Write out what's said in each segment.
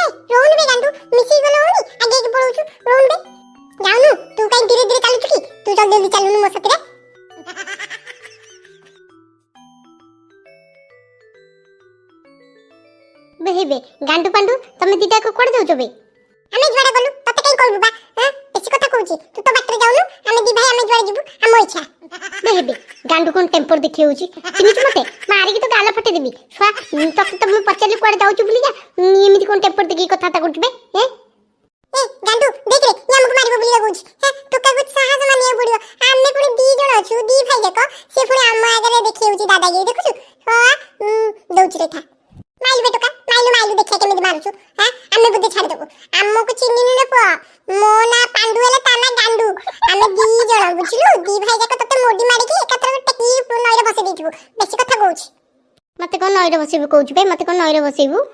ए रोन बे गांडू मिसी गलो होनी आगे के पळौछु रोन बे जाउनु तू काई धीरे धीरे चालु की तू जल्दी जल्दी चालुनु मो सतरे बेहिबे गांडू पांडू तमे दीटा को कोड जाउछो बे हमें जुआडा गलु तते काई कहबु बा हां बेसी कथा कहूची तू तो बाटरे जाउनु हमें दी भाई हमें जुआडा जिबु हमो इच्छा बेहिबे गांडू कोन टेम्पर देखि होउची चिनिछु मते मारी की तो गाल फटे देबी छुआ तते तो मैं पचले कोड जाउछु बुली जा एमिति कोन टेम्पर देखि कथा ता करछबे हे ए गांडू देख रे ये हमको मारिबो बुली लागुछ हे तो का कुछ साहस मानिए पड़ियो आमे पुरे दी जण अछु दी भाई जाको से पुरे हम आगे देखि होउची दादागिरी देखुछु हां दउछ रे था माइलु बेटका माइलु देखिया केमिति मारुछु हां आमे बुद्धि छाड़ देबो हमको चिन्नी ने पो मो ना पांडु हेले ता ना गांडू आमे दी जण बुझिलु दी भाई जाको तते मोडी मारी की एकत्र टेकी नईरे बसे देथिबो बेसी कथा कहूछ मते कोन नईरे बसेबो कहूछ बे मते कोन नईरे बसेबो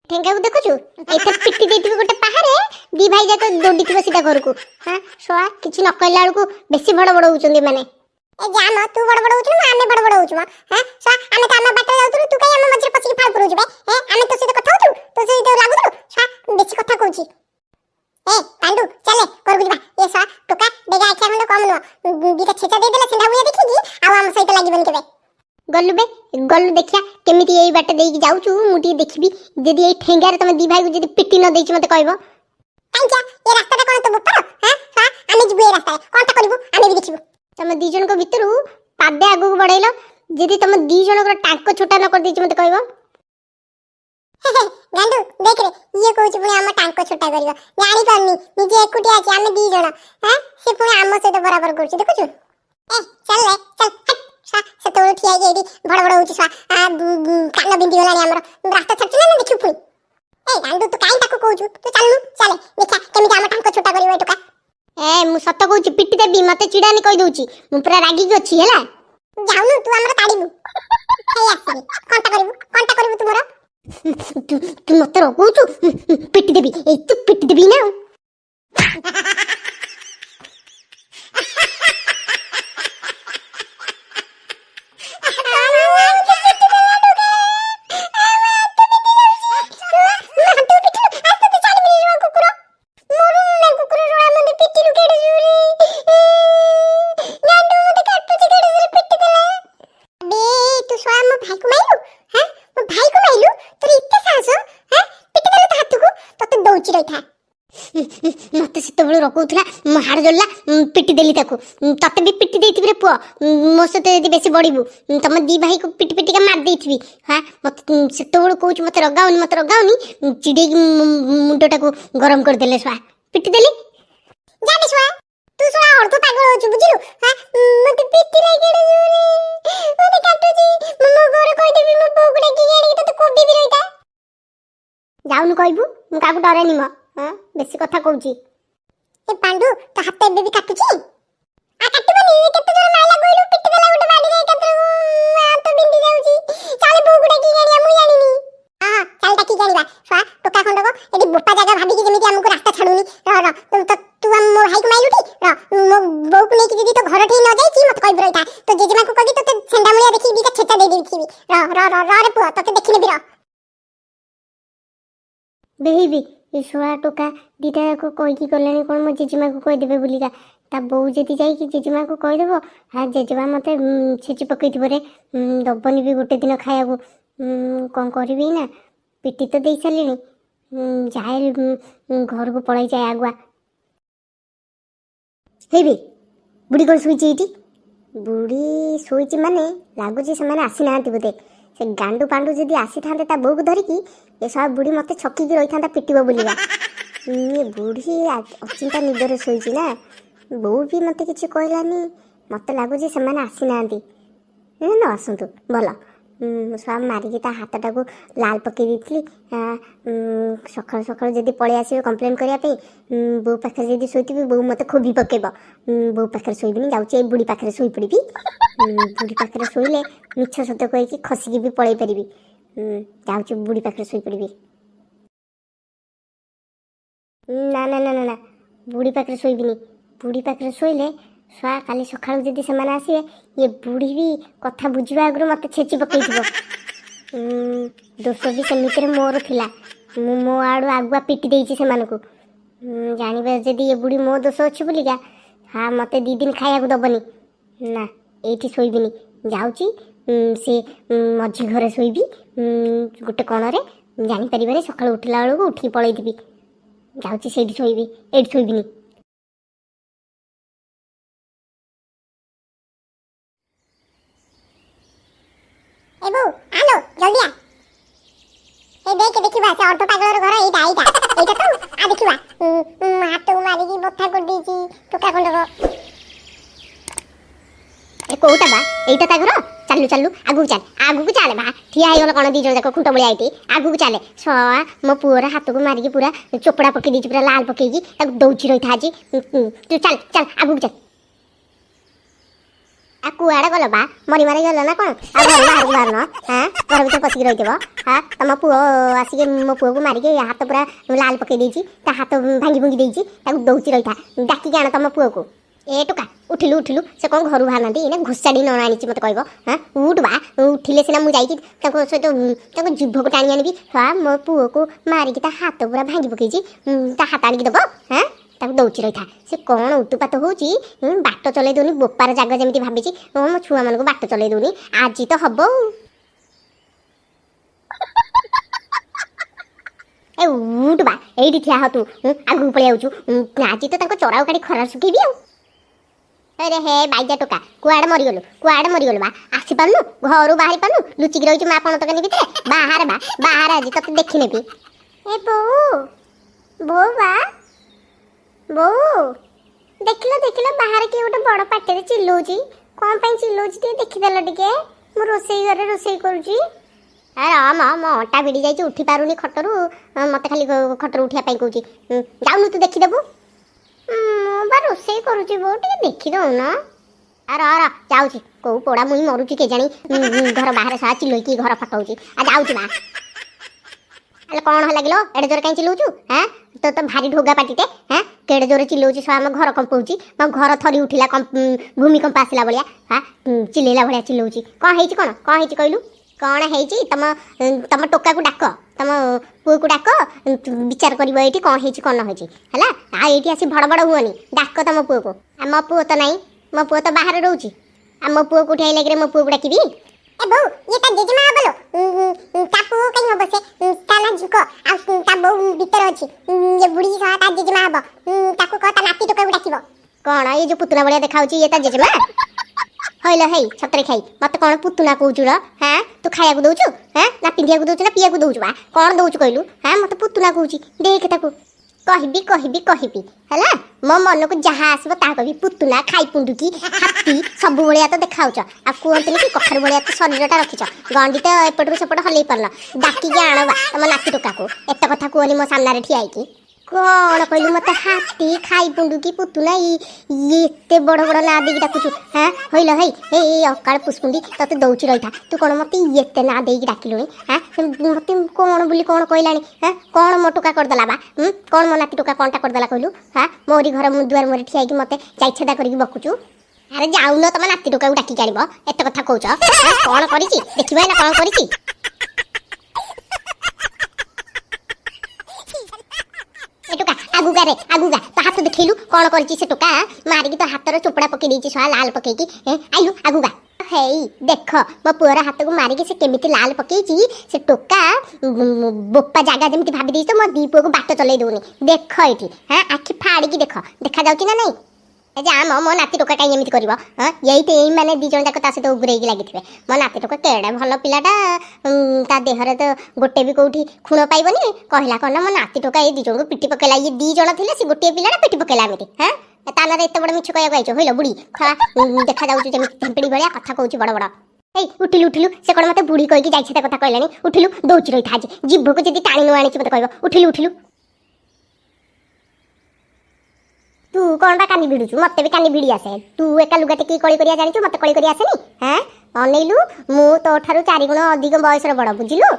ठेंगा को देखुछु एते पिट्टी देथिबो गोटे पहाड़े दी भाई जाको दौड़ीथिबो सीधा घर को हां सोआ किछि न कहला बेलको बेसी बड़ बड़ होउचंदी माने ए जाम तू बड़ बड़ होउछु ना आमे बड़ बड़ होउछु हां सोआ आमे त आमे बाटे जाउथु तू काई आमे मझरे पसी फाल परोजु बे हे आमे तो सीधा कथा होतु तो सीधा लागुथु सोआ बेसी कथा कहूची ए पांडु चले कर बुझबा ए सोआ टोका बेगा आखिया खंड कम न दीटा छेचा दे देला सिंधा हुया देखिगी आ हम सहित लागिबन केबे गल्लु बे गल्लु देखिया केमिति एई बाटे देई जाउछु मुटी देखिबी जदी एई ठेंगारे तमे दी भाई को जदी पिट्टी न देछि मते कहबो कांचा ए रास्ताटा कोन तो बपर हां हां आमे जिबु ए रास्ता कोन ता करिबु आमे भी देखिबु तमे दी जन को भितरु पादे आगु बढ़ैलो जदी तमे दी जन को टांको छोटा न कर देछि मते कहबो गांडू देख रे ये कहूछ पुणी हम टांको छोटा करियो जानि करनी निजे एकुटी आछि आमे दी जन हां से पुणी हम सहित बराबर करछि देखुछु ए चल रे चल से तो ठिया गेडी बड़ बड़ होची कान बिंदी होलानी हमर रास्ता छटला न देखु पुणी ए गांडू तू काई ताको कहूछु तू चल चले देखा केमिति हम टांको छोटा करियो एटका ए मु सत्य कहूची पिट्टी देबी मते चिड़ानी कहि दउची मु पूरा रागी ग छी हला जाउनु तू हमरा ताड़ीबु हे आसी कोनटा करिबु तुमरा तू मते रोकुछु पिट्टी देबी ए तू पिट्टी देबी ना मते से तबले रखुथला हाड़ जल्ला पिट्टी देली ताको तते भी पिट्टी देथिबे रे पुओ मो से यदि बेसी बड़ीबू तम दी भाई को पिट्टी पिट्टी का मार देथिबी हां मते से तबले कहूछ मते रगाउनी चिड़ी मुंडटा को गरम कर देले स्वा पिट्टी देली जाबे स्वा तू सोना अर्ध पागल होछु बुझिलु हां मते पिट्टी लागेडे जोरे मते काटुची मम्मा गोरे कहि देबी मो बोगडे की गाड़ी तो कोबी भी रहिता जाउनु कहबू मु काकू डरेनी म हां बेसी कथा कहूची ए पांडु तो हाथ एबे भी काटुची आ काटबनी केते जोर माइला गइलु पिट्टी देला गोटे बाडी रे कत्र तो बिंदी जाउची चले बोगुडा की गाड़ी हमु जानिनी हां चल टाकी जानिबा स्वा टोका खंड को एडी बोटा जगह भाबी की जेमिति हमको रास्ता छाडुनी र तू हम मो भाई को माइलु ठी र मो बौ को लेकी जदी तो घर ठे न जाई की मत कहब रहिता तो जेजेमा को कगी तो सेंडा मुलिया देखि बीटा छेचा दे देबी र रे पुआ तते देखिने बिरा बेहिबी ये सोळा टोका दीटा को कहि की गलेनी कोन मो जेजेमा को कहि देबे बुलिका ता बौ जदी जाई की जेजेमा को कहि देबो हा जेजेमा मते छेची पकई दिबो रे दबनी भी गोटे दिन खाया को कोन करबी ना पिट्टी तो देई सालिनी जाए घर को पळाई जाए आगुआ हेबी बुढ़ी कोन सुइची इटी बुढ़ी सुइची माने लागुची से माने आसी नांती बोते से गांडू पांडू जदी आसी थांते ता बौ को धरि की ए सब बुढ़ी मते छक्की की रही थांता पिटिबो बुलिगा ये बुढ़ी अचिंता निदर सोइची ना बौ भी मते किछि कहलानी मते लागुची से माने आसी नांती न आसंतु भला सब मारिकी ता हाथटा को लाल पकई देथिली सकाळ सकाळ जदी पळे आसीबे कंप्लेन करिया पे बौ पाखरे जदी सोइतिबी बौ मते खोबी पकेबो बौ पाखरे सोइबिनी जाउची ए बुढ़ी पाखरे सोइ पड़िबी बुढ़ी पाखरे सोइले मिछ सत्य कहि की खसी की भी पळै परिबी जाउची बुढ़ी पाखरे सोइ पड़िबी ना ना ना ना बुढ़ी पाखरे सोइबिनी बुढ़ी पाखरे सोइले स्वा काली सकाळु जदी समान आसीबे ये बुढ़ी भी कथा बुझिबा आगरो मते छेची पकई दिबो दोष भी समिति रे मोर थिला ମୁଁ ମୋ ଆଡ଼ୁ ଆଗୁଆ ପିଟି ଦେଇଛି ସେମାନଙ୍କୁ। ଜାଣିବେ ଯଦି ଏ ବୁଢ଼ୀ ମୋ ଦୋଷ ଅଛି ବୋଲିକା ମୋତେ 2 ଦିନ ଖାଇବାକୁ ଦେବନି ନା। ଏଇଠି ଶୋଇବିନି, ଯାଉଛି ସେ ମଝି ଘରେ ଶୋଇବି, ଗୋଟେ କଣରେ ଜାଣିପାରିବେନି। ସକାଳୁ ଉଠିଲା ବେଳକୁ ଉଠିକି ପଳେଇଥିବି। ଯାଉଛି ସେଇଠି ଶୋଇବି, ଏଇଠି ଶୋଇବିନି। ଏ ବୋଉ ଆଲୋ ଜଲ୍ଦି ଆ। ଏ ଦେଖ ଦେଖିବା ସେ ଅର୍ଧ ପାଗଳର ଘର ଏଇଟା ଏଇଟା ଏଇଟା ତ। ଆ ଦେଖିବା ହାତକୁ ମାରିକି ବଥା କରିଦେଇଛି ଟୋକା ଖଣ୍ଡକ। ଏ କୋଉଟା ବା? ଏଇଟା ତା ଘର। ଚାଲୁ ଚାଲୁ ଆଗକୁ ଚାଲ, ଆଗକୁ ଚାଲେ ବା। ଠିଆ ହେଇଗଲ କ'ଣ 2 ଜଣ ଯାକ ଖୁଣ୍ଟ ଭଳିଆ ଏଇଠି? ଆଗକୁ ଚାଲେ। ମୋ ପୁଅର ହାତକୁ ମାରିକି ପୁରା ଚୋପଡ଼ା ପକେଇ ଦେଇଛି, ପୁରା ଲାଲ ପକେଇକି ତାକୁ ଦଉଛି ରହିଥା ଆଜି। ତୁ ଚାଲ ଚାଲ ଆଗକୁ ଚାଲ। ଆଉ କୁଆଡ଼େ ଗଲ ବା? ମରି ମାରି ଗଲ ନା କ'ଣ? ଆଉ ଘର ବାହାରକୁ ବାହାରୁନ? ଘର ଭିତରେ ପଶିକି ରହିଥିବ। ତମ ପୁଅ ଆସିକି ମୋ ପୁଅକୁ ମାରିକି ହାତ ପୁରା ଲାଲ ପକେଇ ଦେଇଛି, ତା ହାତ ଭାଙ୍ଗି ଭୁଙ୍ଗି ଦେଇଛି, ତାକୁ ଦଉଛି ରହିଥା। ଡାକିକି ଆଣ ତମ ପୁଅକୁ। ଏ ଟୋକା ଉଠିଲୁ ଉଠିଲୁ, ସେ କ'ଣ ଘରୁ ବାହାରୁନାହାନ୍ତି? ଏଇନା ଘୋଷାଡ଼ି ନ ଆଣିଛି ମୋତେ କହିବ। ଉଠ ବା, ଉଠିଲେ ସିନା ମୁଁ ଯାଇକି ତାଙ୍କ ସହିତ ତାଙ୍କ ଜିଭକୁ ଟାଣି ଆଣିବି। ମୋ ପୁଅକୁ ମାରିକି ତା ହାତ ପୁରା ଭାଙ୍ଗି ପକେଇଛି, ତା ହାତ ଆଣିକି ଦେବ? ତାକୁ ଦଉଛି ରହିଥା। ସେ କ'ଣ ଉତୁପାତ ହେଉଛି, ବାଟ ଚଲେଇ ଦେଉନି। ବୋପାର ଜାଗା ଯେମିତି ଭାବିଛି ମୋ ଛୁଆମାନଙ୍କୁ ବାଟ ଚଲେଇ ଦେଉନି। ଆଜି ତ ହବ। ଏ ଉଠ ବା, ଏଇଠି ଠିଆ ହ ତୁ। ଆଗକୁ ପଳେଇ ଆଉଛୁ। ଆଜି ତ ତାଙ୍କ ଚରାଉ କାଢ଼ି ଖରାରେ ଶୁଖେଇବି ଆଉ। ଆରେ ହେ ବାଇଜା ଟୋକା, କୁଆଡ଼େ ମରିଗଲୁ? କୁଆଡ଼େ ମରିଗଲୁ ବା? ଆସିପାରୁନୁ? ଘରୁ ବାହାରି ପାରୁନୁ? ଲୁଚିକି ରହିଛୁ ମା ପଣ ତକାନି ଭିତରେ? ବାହାରେ ବା, ବାହାରେ ଆଜି ତତେ ଦେଖିନେବି। ଏ ବୋଉ, ବୋଉ ବା, ବୋଉ। ଦେଖିଲ ଦେଖିଲ, ବାହାରେ କିଏ ଗୋଟେ ବଡ଼ ପାଟିରେ ଚିଲ୍ଲଉଛି। କ'ଣ ପାଇଁ ଚିଲ୍ଲଉଛି ଟିକେ ଦେଖିଦେଲ ଟିକେ। ମୁଁ ରୋଷେଇ ଘରେ ରୋଷେଇ କରୁଛି। ଆରେ ମୋ ଅଣ୍ଟା ଭିଡ଼ି ଯାଇଛି, ଉଠି ପାରୁନି ଖଟରୁ। ମୋତେ ଖାଲି ଖଟରୁ ଉଠିବା ପାଇଁ କହୁଛି। ଯାଉନୁ ତୁ ଦେଖିଦେବୁ। ମୁଁ ବା ରୋଷେଇ କରୁଛି ବୋଉ, ଟିକେ ଦେଖିଦଉନ। ଆର ଯାଉଛି। କୋଉ ପୋଡ଼ା ମୁଇଁ ମରୁଛି କେଜାଣି, ଘର ବାହାରେ ସାହା ଚିଲ୍ଲେଇକି ଘର ଫଟଉଛି। ଯାଉଛି ବା। ହେଲେ କ'ଣ ହେଲା କିଲୋ? ଏଡ଼େ ଜୋରେ କାହିଁ ଚିଲ୍ଲଉଛୁ? ତ ଭାରି ଢୋଗା ପାଟିଟେ। କେଡ଼େ ଜୋରେ ଚିଲ୍ଲଉଛି, ଆମ ଘର କମ୍ପଉଛି। ମୋ ଘର ଥରି ଉଠିଲା, ଭୂମିକମ୍ପ ଆସିଲା ଭଳିଆ। ଚିଲ୍ଲେଇଲା ଭଳିଆ ଚିଲ୍ଲଉଛି। କ'ଣ ହେଇଛି? କ'ଣ ହେଇଛି କହିଲୁ? କ'ଣ ହେଇଛି? ତମ ଟୋକାକୁ ଡାକ, ତମ ପୁଅକୁ ଡାକ, ବିଚାର କରିବ ଏଇଠି କ'ଣ ହେଇଛି କ'ଣ ନ ହେଇଛି ହେଲା। ଆଉ ଏଇଠି ଆସି ଭଡ଼ ଭଡ଼ ହୁଅନି। ଡାକ ତମ ପୁଅକୁ। ମୋ ପୁଅ ତ ନାହିଁ, ମୋ ପୁଅ ତ ବାହାରେ ରହୁଛି। ମୋ ପୁଅକୁ ଉଠାଇ ଲାଗିରେ ମୋ ପୁଅକୁ ଡାକିବି? ଏ ବୋଉ, ଇଏ ତା ଜେଜେମା ହବ ଲୋ। ତା ପୁଅ କାହିଁ ହବ? ସେ ତା ନା ଝୁକ, ଆଉ ତା ବୋଉ ଭିତରେ ଅଛି। ଏ ବୁଢ଼ୀ ସହ ତା ଜେଜେମା ହବ। ତାକୁ କହ ତା ନାତି ଟୋକାକୁ ଡାକିବ। କ'ଣ ଏଇ ଯୋଉ ପୁତୁନା ଭଳିଆ ଦେଖାଉଛି ଇଏ ତା ଜେଜେମା? ହଇଲ ହେଇ ଛତରେ ଖାଇ, ମୋତେ କ'ଣ ପୁତୁନା କହୁଛୁ ର? ତୁ ଖାଇବାକୁ ଦଉଛୁ ନା ପିନ୍ଧିବାକୁ ଦଉଛୁ ନା ପିଇବାକୁ ଦଉଛୁ ବା? କ'ଣ ଦଉଛୁ କହିଲୁ? ମୋତେ ପୁତୁନା କହୁଛି। ଦେଖ ତାକୁ କହିବି ହେଲା। ମୋ ମନକୁ ଯାହା ଆସିବ ତାହା କହିବି। ପୁତୁନା, ଖାଇପୁଣ୍ଡୁକି, ହାତୀ ସବୁ ଭଳିଆ ତ ଦେଖାଉଛ। ଆଉ କୁହନ୍ତୁନି କି କଖାରୁ ଭଳିଆ ତ ଶରୀରଟା ରଖିଛ। ଗଣ୍ଡି ତ ଏପଟରୁ ସେପଟ ହଲେଇ ପାରୁନ। ଡାକିକି ଆଣବା ତମ ନାତି ଟୋକାକୁ। ଏତେ କଥା କୁହନି ମୋ ସାମ୍ନାରେ ଠିଆ ହେଇକି। କ'ଣ କହିଲୁ? ମୋତେ ହାତୀ, ଖାଇପୁଣ୍ଡୁକି, ପୁତୁନା ଏତେ ବଡ଼ ବଡ଼ ନାଁ ଦେଇକି ଡାକୁଛୁ? ହଇଲ ହେଇ ଏଇ ଅକାଳ ପୁଷ୍ପୁଣ୍ଡି, ତତେ ଦଉଛି ରହିଥା। ତୁ କ'ଣ ମୋତେ ଏତେ ନାଁ ଦେଇକି ଡାକିଲୁଣି? ମୋତେ କ'ଣ ବୋଲି କ'ଣ କହିଲାଣି? କ'ଣ ମୋ ଟୋକା କରିଦେଲା ବା? କ'ଣ ମୋ ନାତି ଟୋକା କ'ଣଟା କରିଦେଲା କହିଲୁ? ମୋରି ଘର ଦୁଆର ମୁହଁରେ ଠିଆ ହେଇକି ମୋତେ ଚାଇଛାଟା କରିକି ବକୁଛୁ। ଆରେ ଯାଉନ ତମ ନାତି ଟୋକାକୁ ଡାକିକି ଆଣିବ। ଏତେ କଥା କହୁଛ? କ'ଣ କରିଛି ଦେଖିବ ନା କ'ଣ କରିଛି? ଆଗୁଗା ତ ହାତ ଦେଖେଇଲୁ। କ'ଣ କରିଛି ସେ ଟୋକା? ମାରିକି ତ ହାତର ଚୋପଡ଼ା ପକେଇ ଦେଇଛି, ଶଳା ଲାଲ ପକେଇକି। ଆଇଲୁ ଆଗୁଗା। ହେଇ ଦେଖ ମୋ ପୁଅର ହାତକୁ ମାରିକି ସେ କେମିତି ଲାଲ ପକେଇଛି। ସେ ଟୋକା ବୋପା ଜାଗା ଯେମିତି ଭାବି ଦେଇଛି ତ ମୋ ଦି ପୁଅକୁ ବାଟ ଚଲେଇ ଦେଉନି। ଦେଖ ଏଇଠି ଆଖି ଫାଡ଼ିକି ଦେଖ, ଦେଖାଯାଉଛି ନା ନାଇଁ? ମୋ ନାତି ଟୋକା କାହିଁ ଏମିତି କରିବ? ଏଇମାନେ 2 ଜଣ ଯାକ ତା ସହିତ ଉଗୁରେଇକି ଲାଗିଥିବେ। ମୋ ନାତି ଟୋକା କେଡ଼େ ଭଲ ପିଲାଟା, ତା ଦେହରେ ତ ଗୋଟେ ବି କୋଉଠି ଖୁଣ ପାଇବନି। କହିଲା କ'ଣ ନା ମୋ ନାତି ଟୋକା ଏଇ 2 ଜଣଙ୍କୁ ପିଟି ପକେଇଲା। ଇଏ 2 ଜଣ ଥିଲେ, ସେ ଗୋଟିଏ ପିଲାଟା ପିଟି ପକେଇଲା ଏମିତି। ତା ନାଁରେ ଏତେ ବଡ଼ ମିଛ କହିବାକୁ ଆଇଛ? ହଇଲ ବୁଢ଼ୀ, ଦେଖାଯାଉଛି ଯେମିତି ଝେମ୍ପିଡ଼ି ଭଳିଆ, କଥା କହୁଛି ବଡ଼ ବଡ଼। ଏଇ ଉଠିଲୁ ସେ କ'ଣ ମୋତେ ବୁଢ଼ୀ କହିକି ଯାଇଛି? ତା କଥା କହିଲାଣି। ଉଠିଲୁ, ଦଉଛି ରହିଥା ଆଜି। ଜିଭକୁ ଯଦି ଟାଣି ନ ଆଣିଛି ମୋତେ କହିବ। ଉଠିଲୁ। ତୁ କ'ଣ ବା କାନି ଭିଡ଼ୁଛୁ? ମୋତେ ବି କାନି ଭିଡ଼ି ଆସେ। ତୁ ଏକା ଲୁଗା ଟେକି କଳି କରିବା ଜାଣିଛୁ, ମୋତେ କଳି କରି ଆସେନି? ଅନେଇଲୁ, ମୁଁ ତୋ ଠାରୁ 4 ଗୁଣ ଅଧିକ ବୟସର ବଡ଼, ବୁଝିଲୁ?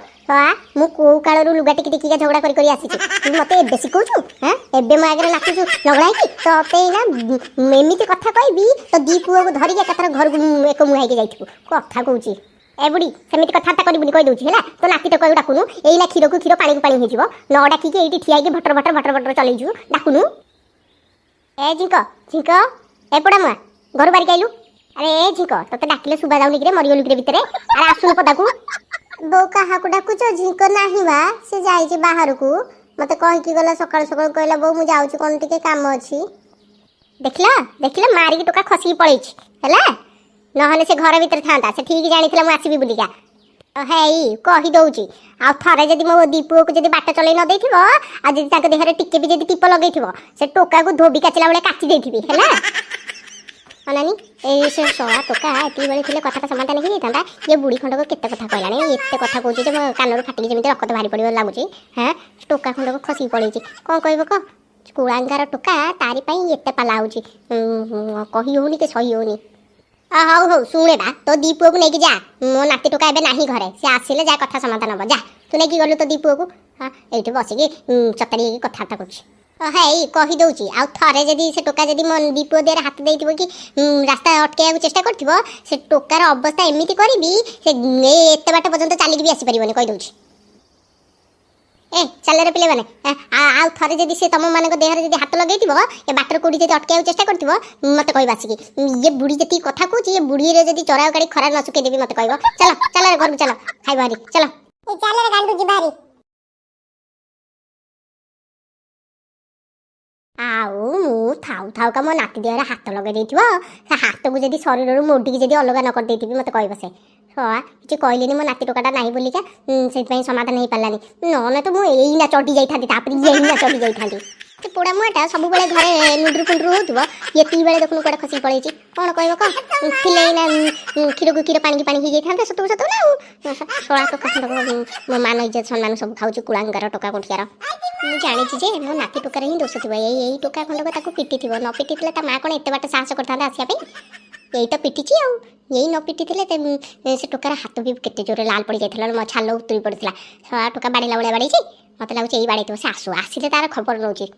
ମୁଁ କୋଉ କାଳରୁ ଲୁଗା ଟିକିକା ଝଗଡ଼ା କରି ଆସିଛି। ତୁ ମୋତେ ଏବେ ଶିଖଉଛୁ? ଏବେ ମୋ ଆଗରେ ନାଚୁଛୁ ଝଗଡ଼ା ହେଇକି? ତତେ ଏଇନା ଏମିତି କଥା କହିବି, ତ 2 ପୁଅକୁ ଧରିକି ଏକାଥର ଘରକୁ ଏକ ମୁହାଁ ହେଇକି ଯାଇଥିବୁ। କଥା କହୁଛି। ए बुढ़ी सेमिति कथाता करबुनी कहि दउची हैला तो नाती टोका डाकुनु एइना खीर को खीर पानी को पानी हेजिवो न डाकी के एइटी ठिया के भटर भटर भटर भटर चलै जु डाकुनु ए झिंको झिंको ए पडा मा घर बारी काइलु अरे ए झिंको तते डाकिले सुबा जाउनी कि रे मरियोलु कि रे भितरे अरे आसुनु पदा को बो काहा को डाकुचो झिंको नाही बा से जाई जे बाहर को मते कहि कि गला सकाळ सकाळ कहला बो मु जाउची कोन टिके काम अछि देखला देखला मारी के टोका खसी पळै छी हैला नहले से घर भीतर था से ठीक जानी मु आसबी बुलिका हेई कही दौची आ थरे जदि मो दीपु को जदि बाट चलै न देथिबो आ जदि ताके देहरे टिके भी जदि टिप लगैथिबो से टोका को धोबी काचला बेले काटी देथिबी हैला अनानी ए से सोआ टोका एती बेले थिले कथाटा समाधान नहीं थांता ये बुढ़ी खंड को केते कथा कहलानी एते कथा कहूची जे मो कानरो फाटी जेमिति रक्त भारी पड़ियो लागुची हैं टोका खंड को खसी पड़ैची कोन कहबो क कुळांगार टोका तारी पई एते पाला होची कहि होनी के सही होनी हौ हौ शुणे बा तो दीपु को नहीं जा मो नाती टोका एबे नाही घरे से आसिले जा कथा समाधान हो जा तू नहीं गलु तो दीपु को हां एठी बसी के चतरी के कथाटा करछ हेई कहि दउची आ थरे जदी से टोका जदी मन दीपु देर हाथ देइथिबो कि रास्ता अटकेया को चेष्टा करथिबो से टोकार अवस्था एमिति करबी से एते बाट पर्यंत चाली भी आसी परिबोनी कहि दउची ए चल रे पिले माने आ थरे जदी से तम माने को देहरे जदी हाथ लगैथिबो ए बाटर कोडी जदी अटकेया चेष्टा करथिबो मते कहबा आसी कि ये बुढ़ी जति कथा कहूची ये बुढ़ी रे जदी चोरा गाड़ी खरा न सुके देबी मते कहबो चल चल रे घर चल खाइ बारी चल ए चल रे गांडू जी बारी आउ मु थाउ थाउ का मो नाती देहरे हाथ लगे देथिबो से हाथ को जदी शरीर रो मोडी के जदी अलगा न कर देथिबी मते कहबो से हाँ कि कहलेनी मो नाती टोकाटा नाही बोलिका से समाधान नहीं पालानी न तो मु एइना चढ़ी जाई थांती तापरी एइना चढ़ी जाई थांती से पोड़ा मुआटा सब बेले घरे लुड्रु पुंड्रु होतबो एती बेले देखनु कोडा खसी पळैची कोन कहबो क थिलेना खीर को खीर पानी की पानी ही जाई थांते सतु सतु ना सोळा तो खंड मो मान इज्जत सम्मान सब खाउची कुळांगार टोका कोठियार मु जानि छी जे मो नाती टोका रे ही दोष थिबो एई टोका खंड को ताको पिटी थिबो न पिटी थिले ता मा कोन एते बाट साहस करथांदा आसिया पे यही तो पिटी आउ यही न पिटी से टोकार हाथ भी केते जोरे लाल पड़ जाइଥିଲା म छाल उतरी पड़ଥିଲା छा टोका बाड़ीला बळे बाड़ी छी मते लागु एई बाड़ी तो सासु आसीले तार खबर नउची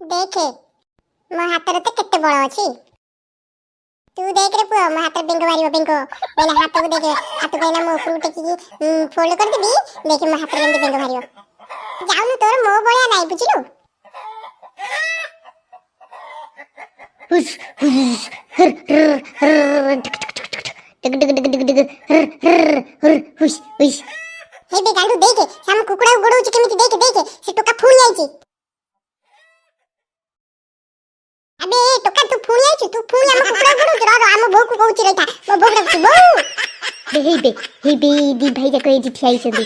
देखे मो हाथ रे तो केते बळ अछि तू देख रे पुआ मो हाथ बेंगो मारिबो बेंगो पहले हाथ को देखे हाथ को ना मो ऊपर टेकी फोल्ड कर देबी देखे मो हाथ रे बेंगो मारिबो जाउनु तोर मो बळिया नाही बुझिलु हुस हुस हर हर टक टक टक टक टक हर हुस हुस हे बे गांडू देखे हम कुकुड़ा गोडौची केमिति देखे देखे से टोका फूल जाईची अबे टोका तू फूल जाईची तू फूल हम कुकुड़ा गोडौची रो हम भो को कहूची रहता मो भो डकची बो हे बे दी भाई जाको एजी ठियाई छथि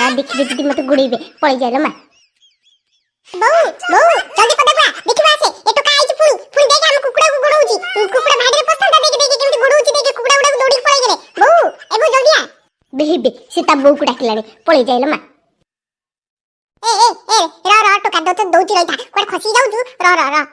आ देखि देखि मते गोडैबे पळै जायला मा बो बो जल्दी पदे पा देखिबा से ए टोका आईची फूल फूल देखे हम कुकुड़ा को गोडौची कुकुड़ा भाड़ी रे पसंद देखे देखे केमिति गोडौची देखे कुकुड़ा उडा दौड़ी पळै गेले बो ए बो जल्दी आ बेबे से ता बो को डाकलानी पळै जायला मा ए रो टोका तो दौची रहता कोड खसी जाउ तू रो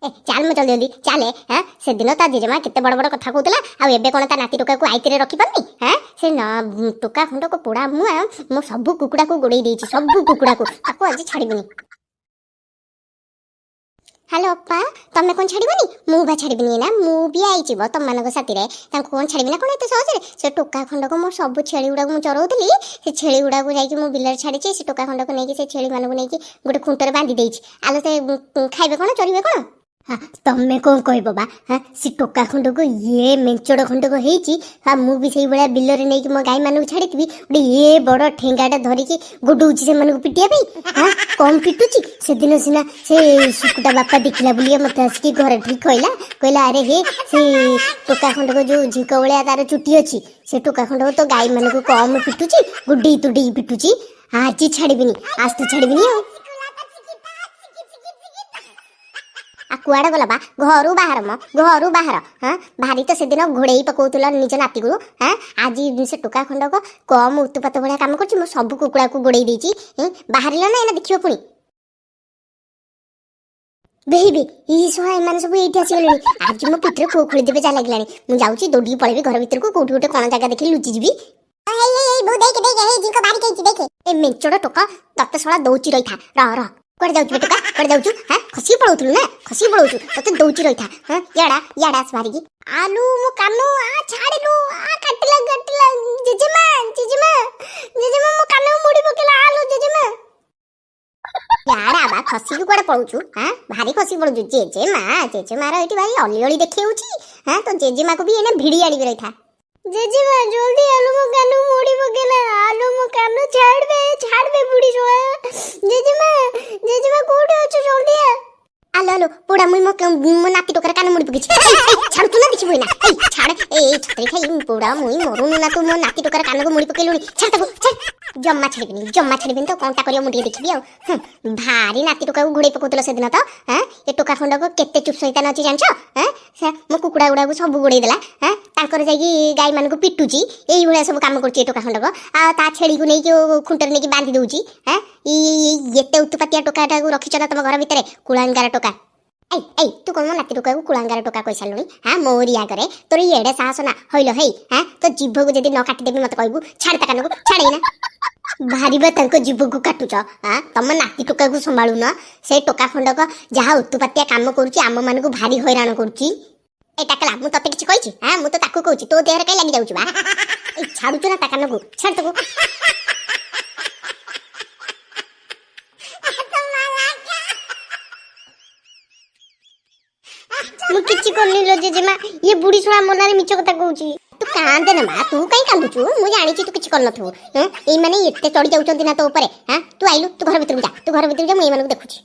ए चाल म जल्दी जल्दी चाले हां से दिन ता जेजमा केते बड़ बड़ कथा कहतला आ एबे कोन ता नाती टोका को आइतरे रखि पन्नी हां से न टोका खंड को पोड़ा मो सब कुकुड़ा को गोड़े देछि सब कुकुड़ा को ताको आज छाड़ीबनी हेलो अप्पा तमे कोन छाड़ीबनी मु बा छाड़ीबनी ना मु भी आइछि बो तम मानको साथी रे ताको कोन छाड़ीबी ना कोन एते सहज रे से टोका खंड को मो सब छेली उडा को मु चरौतली से छेली उडा को जाई कि मु बिलर छाड़ीछि से टोका खंड को नै कि से छेली मानको नै कि गोटे खुंटर बांधी देछि आलो से खाइबे कोन चरिबे कोन हाँ तमें कौन कह बाबा हाँ सी टोका खंड को ये मेंचड़ खंड को हेची हाँ मु भी सही बड़ा बिल रे नहीं कि मो गाय मानू छाड़ी थी गोटे ये बड़ ठेंगाटा धरिकी गोडौची से मानू पिटिया पे हाँ कम पिटुची से दिन सिना से सुकुटा बापा देखला बुलिया मते आसिकी घर ठीक कहला कहला अरे हे से टोका खंड को जो झिंक बळिया तार चुटी अछि से टोका खंड को तो गाय मानू को कम पिटुची गुड्डी तुडी पिटुची आज छाड़ीबिनी आज तो छाड़ीबिनी आ कुआडे गला बा घरू बाहर हां भारी तो से दिन घोड़ेई पकोतला निज नाती को हां आज से टोका खंड को कम उत्पात भलिया काम करछि मो सब कुकुड़ा को गोड़ेई देछि बाहरिला ना एना देखियो पुनी बेबी ई सोहा एमान सब एठी आसी गेलनी आज मो पिठरे खो खोली देबे जा लागलानी मु जाउची दोडी पळेबी घर भीतर को कोठी गोटे कोन जगह देखि लुचि जिबी ए बो देख हे जिको बारी कइछि देखे ए मेंचड़ टोका तते सळा दौची रही था र कर जाउछु बेटा कर जाउछु हां खसी पळौथुल ना खसी पळौछु तते दौची रही था हां याडा याडा आस बारी की आलू मो कानो आ छाड़िलु आ काटिला जेजेमा जेजेमा जेजेमा मो कानो मुड़ी पकेला आलू जेजेमा यार आबा खसी कुआडे पळुछु हां भारी खसी पळुछु जेजेमा रो एठी भाई अली अली देखि होउची हां तो जेजेमा को भी एने भिड़ी आड़ी रही था जेजेमा जल्दी आलू मो कानो मुड़ी पकेला आलू मो कानो छाड़ दे बुढ़ी छोआ जेजेमा कोठे अछु जल्दी आ आलो आलो पोड़ा मुई मो नाती टोकर कान मुड़ी पकेछि छाड़ तू ना देखिबो ना छाड़ छतरी खाई पोड़ा मुई मरुनु ना तू मो नाती टोकर कान को मुड़ी पकेलुनी छाड़ ताको छाड़ जम्मा छाड़बिनी तो कोनटा करियो मुड़ी देखिबी आ भारी नाती टोका को घुड़े पकोतलो से दिन तो हां ए टोका खंड को केते चुप सहिता नची जानछो हां से मो कुकुड़ा उड़ा को सब गुड़े देला हां तांकर जाई गाय मान को पिटुची एई भलिया सब काम करची ए टोका खंड को आ ता छेड़ी को नै के खुंटर नै के बांधी दउची हां ई एते उत्पत्तिया टोकाटा को रखिछ ना तम घर भितरे कुळांगार टोका ऐ तू कोन नाती टोका को कुळांगार टोका कहि सालुनी हां मोरिया करे तोर एडे साहस ना होइलो हेई हां तो जीभ को जदी न काटी देबी मत कहबू छाड़ ता कान को छाड़े ना भारी बा तंको जीभ को काटुच हां तम नाती टोका को संभाळू ना से टोका खंड को जहा उत्पत्तिया काम करूची आम मान को भारी हैरान करूची ए टाकला मु तते किछ कहिची हां मु तो ताको कहूची तो देहर काई लागी जाउची बा ए छाडुच ना ता कान को छाड़ तको मु किछि करनी लो जेजेमा ये बुढ़ी छोड़ा मनारे मिछ कथा कहूची तू कांदे ना मा तू काई कांदुचू मु जानि छी तू किछि कर नथु हां एई माने एते चढ़ी जाउचंती ना तो ऊपर हां तू आइलु तू घर भीतर जा मु एई माने देखुची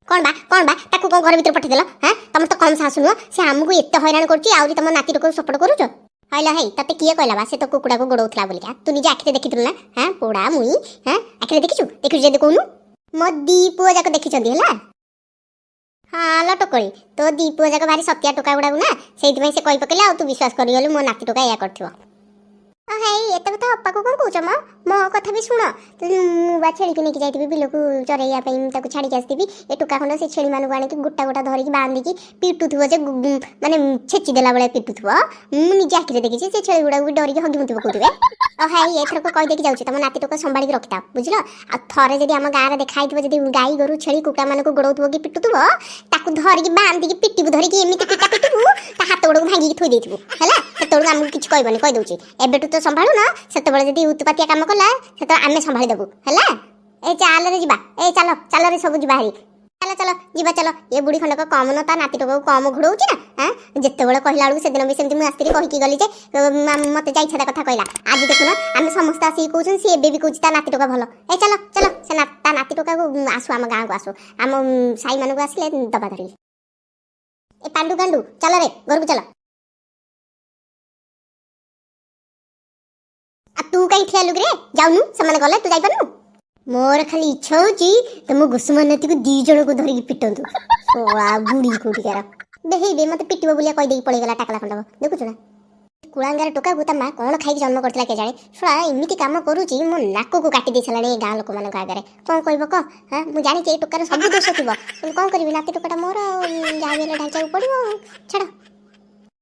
कोन बा ताको को घर भीतर पठे देला हां तम तो कम सासु न से हमकु एते हैरान करची आउरी तम नाती को सपोर्ट करूचो हाइला हे तते किए कहला बा से तो कुकुड़ा को गोडौथला बोलिका तू निजे आखिते देखितु ना हां पोड़ा मुई हां आखिते देखिछु जे देखौनु मो दीपुआ जाको देखिचंदी हला हाँ लटकड़ी तो दीपुआ जाक भारी सत्या टोका गुड़ा ना से कही पकेला तू विश्वास करिगलु मो नाती टोका या करथिबो हे एते कथा अप्पा को कोन कहउछ मो कथा भी सुन मु बा छेली के नेकी जाइतिबी बिलो को चरैया पई ताको छाडी के आस्तिबी ए टोका खंड से छेली मानु आनी के गुट्टा गुट्टा धरि के बांधी की पिटुथबो जे माने छेची देला बळे पिटुथबो मु निजे आखिरे देखिछि से छेली गुड़ा भी डरी के हगी मुति पकोतिबे हे एथर को कहि देखि जाउछि तम नाती टोका संभाली के रखिता बुझलो आ थरे जदी हम गारे देखाइतबो जदी गाई गरु छेली कुटा माने को गोडौथबो की पिटुथबो ताको धरि के बांधी के पिटिबो धरि के एमिति पिटा पिटिबु ता हाथ गोड़ भांगी के थोइ देथिबु हला सेतोड़ हम किछ कहबनी कहि दउछि एबेटु तो संभाळू ना सेतबेले जदी उत्पातिया काम कला सेतो आमे संभाली देबु हला ए चाल रे जिबा ए चलो रे सब जिबा हरी चलो जिबा चलो ये बुढ़ी खंड को कम न ता नाती टोका को कम घुड़ौची ना हां जेते बेले कहला बेलू से दिन भी सेमती मु आस्त्री कहि की गली जे मते जाई छदा कथा कहला आज देखुना आमे समस्त आसी कहउछन से एबे भी कहउची ता नाती टोका भलो ए चलो से ता नाती टोका को आसु हम गां को आसु हम साई मानु को आसले दबा धरी ए पांडू गांडू चलो रे घर को चलो आ तू कहीं ठिया लुग रे जाउनु समान गले तू जाई पानु मोर खाली इच्छा होची तुम गुसुमनती को दी जण को धरि पिटंतु सोआ बुढ़ी कोठी करा देही मते पिटिबो बोलिया कहि देई पळे गेला टाकला खंड देखुछु ना कुळांगार टोका को ता कोन खाइ जन्म करतला के जाने सोआ इमिति काम करूची मो नाको को काटी दे छलाने गां लोक मान का आगरे कोन कहबो क हां मु जानि के टोकार सब दोष थिबो कोन करबी नाती टोकाटा मोर जाबेला ढांचा पड़िबो छड़ा